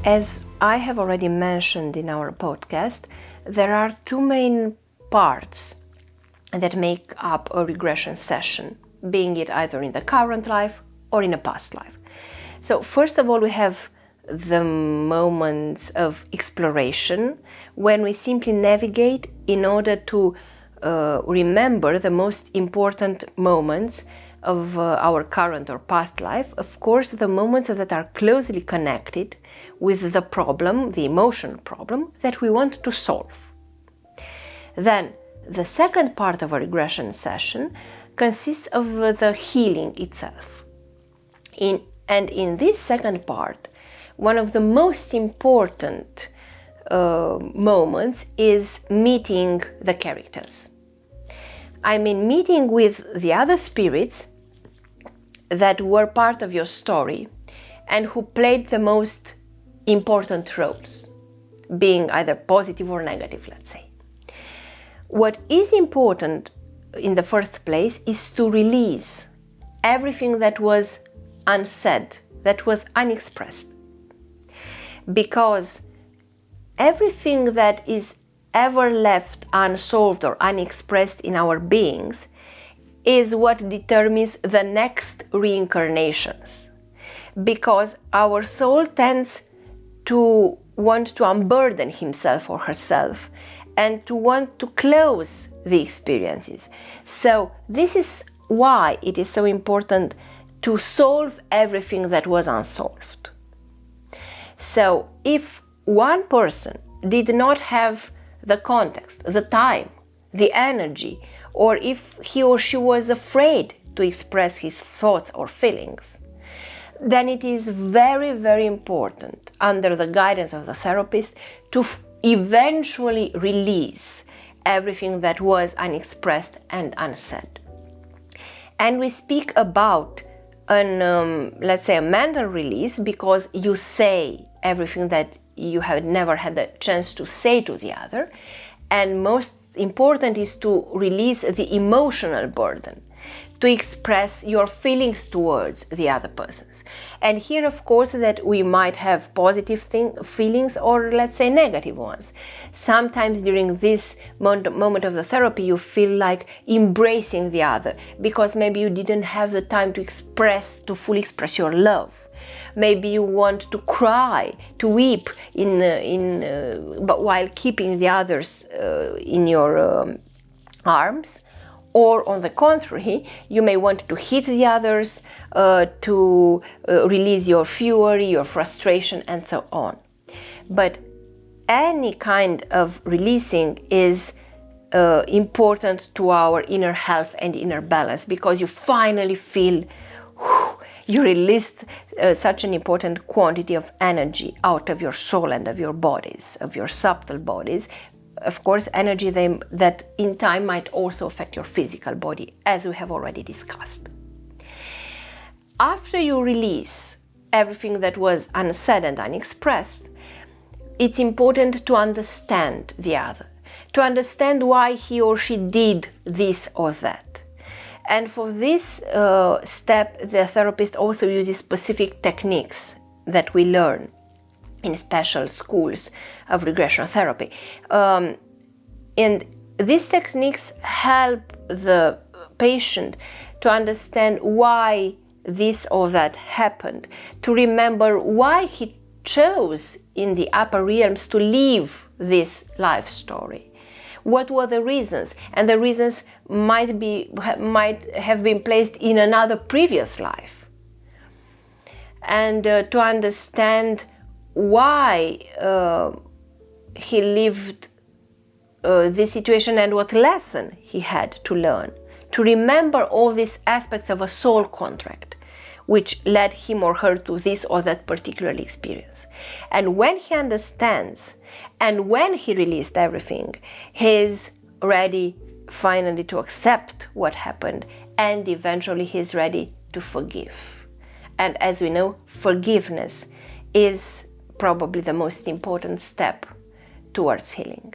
As I have already mentioned in our podcast, there are two main parts that make up a regression session, being it either in the current life or in a past life. So first of all, we have the moments of exploration when we simply navigate in order to remember the most important moments of our current or past life. Of course, the moments that are closely connected with the problem, the emotional problem that we want to solve. Then the second part of a regression session consists of the healing itself. In this second part, one of the most important moments is meeting the characters. I mean, meeting with the other spirits that were part of your story and who played the most important roles, being either positive or negative, let's say. What is important in the first place is to release everything that was unsaid, that was unexpressed. Because everything that is ever left unsolved or unexpressed in our beings is what determines the next reincarnations. Because our soul tends to want to unburden himself or herself and to want to close the experiences. So this is why it is so important to solve everything that was unsolved. So if one person did not have the context, the time, the energy, or if he or she was afraid to express his thoughts or feelings, then it is very, very important, under the guidance of the therapist, to eventually release everything that was unexpressed and unsaid. And we speak about let's say a mental release, because you say everything that you have never had the chance to say to the other. And most important is to release the emotional burden, to express your feelings towards the other persons. And here, of course, that we might have positive feelings or, let's say, negative ones. Sometimes during this moment of the therapy, you feel like embracing the other because maybe you didn't have the time to fully express your love. Maybe you want to cry, to weep but while keeping the others in your arms. Or on the contrary, you may want to hit the others to release your fury, your frustration, and so on. But any kind of releasing is important to our inner health and inner balance, because you finally feel you released such an important quantity of energy out of your soul and of your bodies, of your subtle bodies. Of course, energy that in time might also affect your physical body, as we have already discussed. After you release everything that was unsaid and unexpressed, it's important to understand the other, to understand why he or she did this or that. And for this step, the therapist also uses specific techniques that we learn in special schools of regression therapy. And these techniques help the patient to understand why this or that happened, to remember why he chose in the upper realms to live this life story. What were the reasons? And the reasons might have been placed in another previous life. And to understand why he lived this situation and what lesson he had to learn, to remember all these aspects of a soul contract which led him or her to this or that particular experience. And when he understands and when he released everything, he is ready finally to accept what happened, and eventually he is ready to forgive. And as we know, forgiveness is probably the most important step towards healing.